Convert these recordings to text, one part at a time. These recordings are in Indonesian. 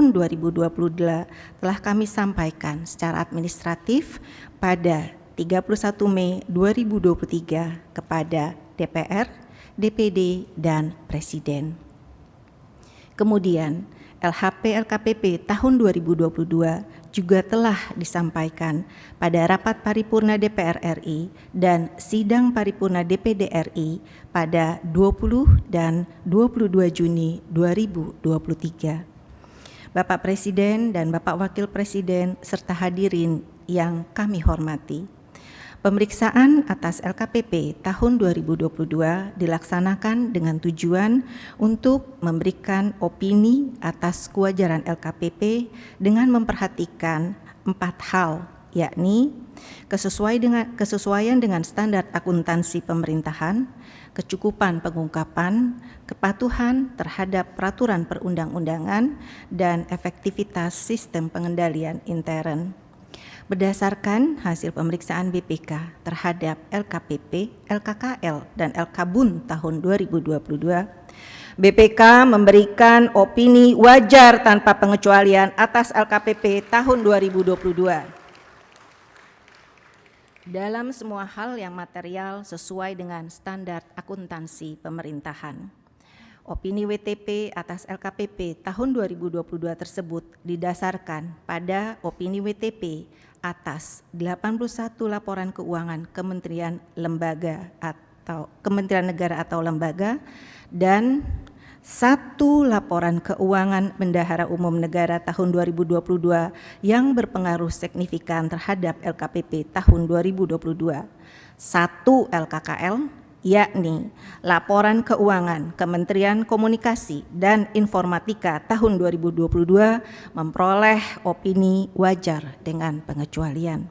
tahun 2022 telah kami sampaikan secara administratif pada 31 Mei 2023 kepada DPR, DPD, dan Presiden. Kemudian, LHP-LKPP tahun 2022 juga telah disampaikan pada rapat paripurna DPR RI dan sidang paripurna DPD RI pada 20 dan 22 Juni 2023. Bapak Presiden dan Bapak Wakil Presiden serta hadirin yang kami hormati. Pemeriksaan atas LKPP tahun 2022 dilaksanakan dengan tujuan untuk memberikan opini atas kewajaran LKPP dengan memperhatikan 4 hal, yakni kesesuaian dengan standar akuntansi pemerintahan, kecukupan pengungkapan, kepatuhan terhadap peraturan perundang-undangan, dan efektivitas sistem pengendalian intern. Berdasarkan hasil pemeriksaan BPK terhadap LKPP, LKKL, dan LKBUN tahun 2022, BPK memberikan opini wajar tanpa pengecualian atas LKPP tahun 2022. Dalam semua hal yang material sesuai dengan standar akuntansi pemerintahan. Opini WTP atas LKPP tahun 2022 tersebut didasarkan pada opini WTP atas 81 laporan keuangan Kementerian Negara atau lembaga dan 1 laporan keuangan Bendahara Umum Negara tahun 2022 yang berpengaruh signifikan terhadap LKPP tahun 2022. 1 LKKL, yakni laporan keuangan Kementerian Komunikasi dan Informatika tahun 2022 memperoleh opini wajar dengan pengecualian.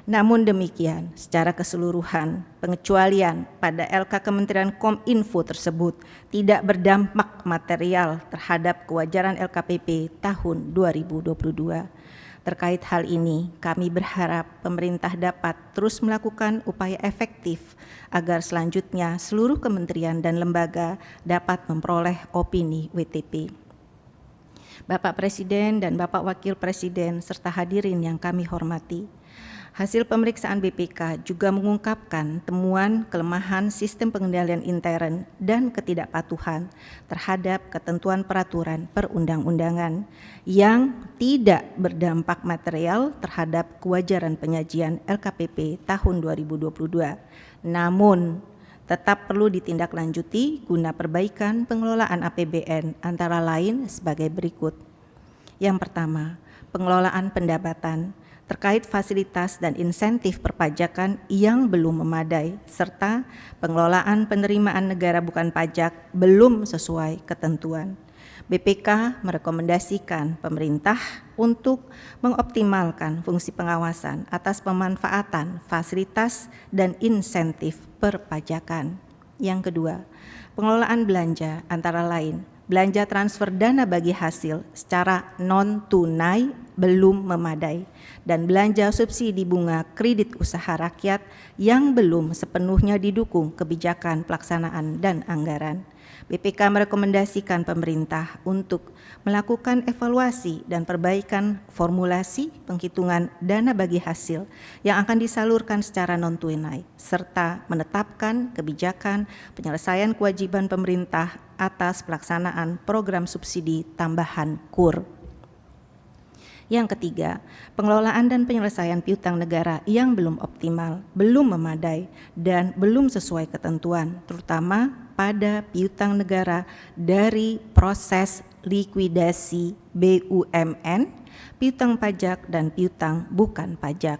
Namun demikian, secara keseluruhan, pengecualian pada LK Kementerian Kominfo tersebut tidak berdampak material terhadap kewajaran LKPP tahun 2022. Terkait hal ini, kami berharap pemerintah dapat terus melakukan upaya efektif agar selanjutnya seluruh kementerian dan lembaga dapat memperoleh opini WTP. Bapak Presiden dan Bapak Wakil Presiden serta hadirin yang kami hormati, hasil pemeriksaan BPK juga mengungkapkan temuan kelemahan sistem pengendalian intern dan ketidakpatuhan terhadap ketentuan peraturan perundang-undangan yang tidak berdampak material terhadap kewajaran penyajian LKPP tahun 2022. Namun, tetap perlu ditindaklanjuti guna perbaikan pengelolaan APBN antara lain sebagai berikut. Yang pertama, pengelolaan pendapatan terkait fasilitas dan insentif perpajakan yang belum memadai, serta pengelolaan penerimaan negara bukan pajak belum sesuai ketentuan. BPK merekomendasikan pemerintah untuk mengoptimalkan fungsi pengawasan atas pemanfaatan fasilitas dan insentif perpajakan. Yang kedua, pengelolaan belanja antara lain belanja transfer dana bagi hasil secara non-tunai belum memadai, dan belanja subsidi bunga kredit usaha rakyat yang belum sepenuhnya didukung kebijakan pelaksanaan dan anggaran. BPK merekomendasikan pemerintah untuk melakukan evaluasi dan perbaikan formulasi penghitungan dana bagi hasil yang akan disalurkan secara non-tunai, serta menetapkan kebijakan penyelesaian kewajiban pemerintah atas pelaksanaan program subsidi tambahan KUR. Yang ketiga, pengelolaan dan penyelesaian piutang negara yang belum optimal, belum memadai, dan belum sesuai ketentuan, terutama pada piutang negara dari proses likuidasi BUMN, piutang pajak, dan piutang bukan pajak.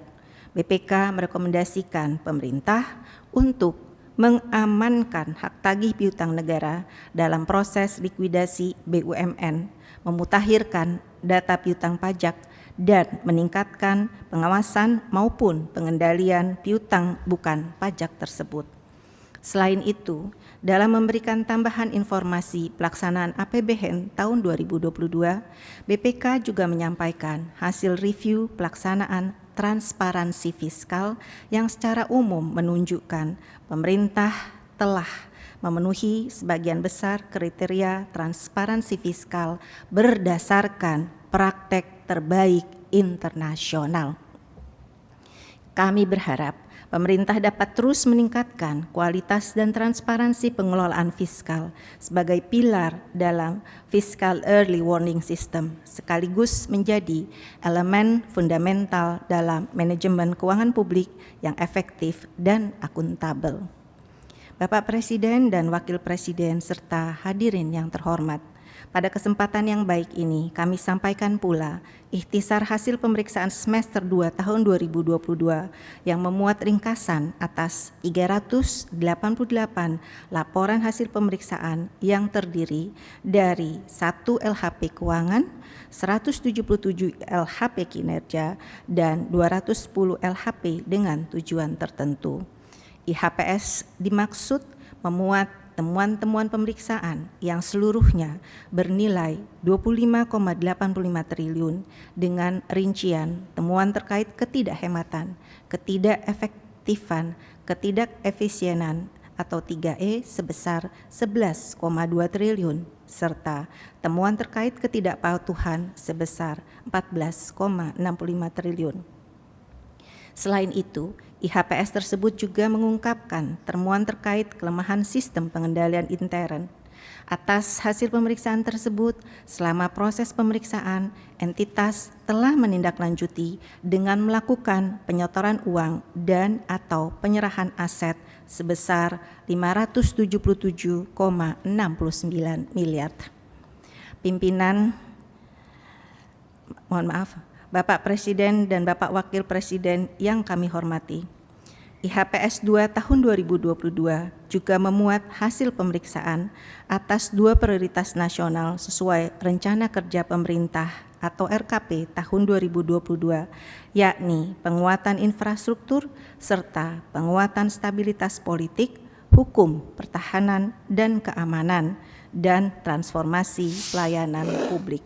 BPK merekomendasikan pemerintah untuk mengamankan hak tagih piutang negara dalam proses likuidasi BUMN, memutakhirkan data piutang pajak, dan meningkatkan pengawasan maupun pengendalian piutang bukan pajak tersebut. Selain itu, dalam memberikan tambahan informasi pelaksanaan APBN tahun 2022, BPK juga menyampaikan hasil review pelaksanaan transparansi fiskal yang secara umum menunjukkan pemerintah telah memenuhi sebagian besar kriteria transparansi fiskal berdasarkan praktek terbaik internasional. Kami berharap pemerintah dapat terus meningkatkan kualitas dan transparansi pengelolaan fiskal sebagai pilar dalam Fiscal Early Warning System, sekaligus menjadi elemen fundamental dalam manajemen keuangan publik yang efektif dan akuntabel. Bapak Presiden dan Wakil Presiden serta hadirin yang terhormat, pada kesempatan yang baik ini kami sampaikan pula ikhtisar hasil pemeriksaan semester 2 tahun 2022 yang memuat ringkasan atas 388 laporan hasil pemeriksaan yang terdiri dari 1 LHP keuangan, 177 LHP kinerja, dan 210 LHP dengan tujuan tertentu. IHPS dimaksud memuat temuan-temuan pemeriksaan yang seluruhnya bernilai 25,85 triliun dengan rincian temuan terkait ketidakhematan, ketidakefektifan, ketidakefisienan atau 3E sebesar 11,2 triliun serta temuan terkait ketidakpatuhan sebesar 14,65 triliun. Selain itu, IHPS tersebut juga mengungkapkan temuan terkait kelemahan sistem pengendalian intern. Atas hasil pemeriksaan tersebut, selama proses pemeriksaan, entitas telah menindaklanjuti dengan melakukan penyetoran uang dan atau penyerahan aset sebesar 577,69 miliar. Bapak Presiden dan Bapak Wakil Presiden yang kami hormati, IHPS 2 tahun 2022 juga memuat hasil pemeriksaan atas 2 prioritas nasional sesuai Rencana Kerja Pemerintah atau RKP tahun 2022, yakni penguatan infrastruktur serta penguatan stabilitas politik, hukum, pertahanan, dan keamanan, dan transformasi pelayanan publik.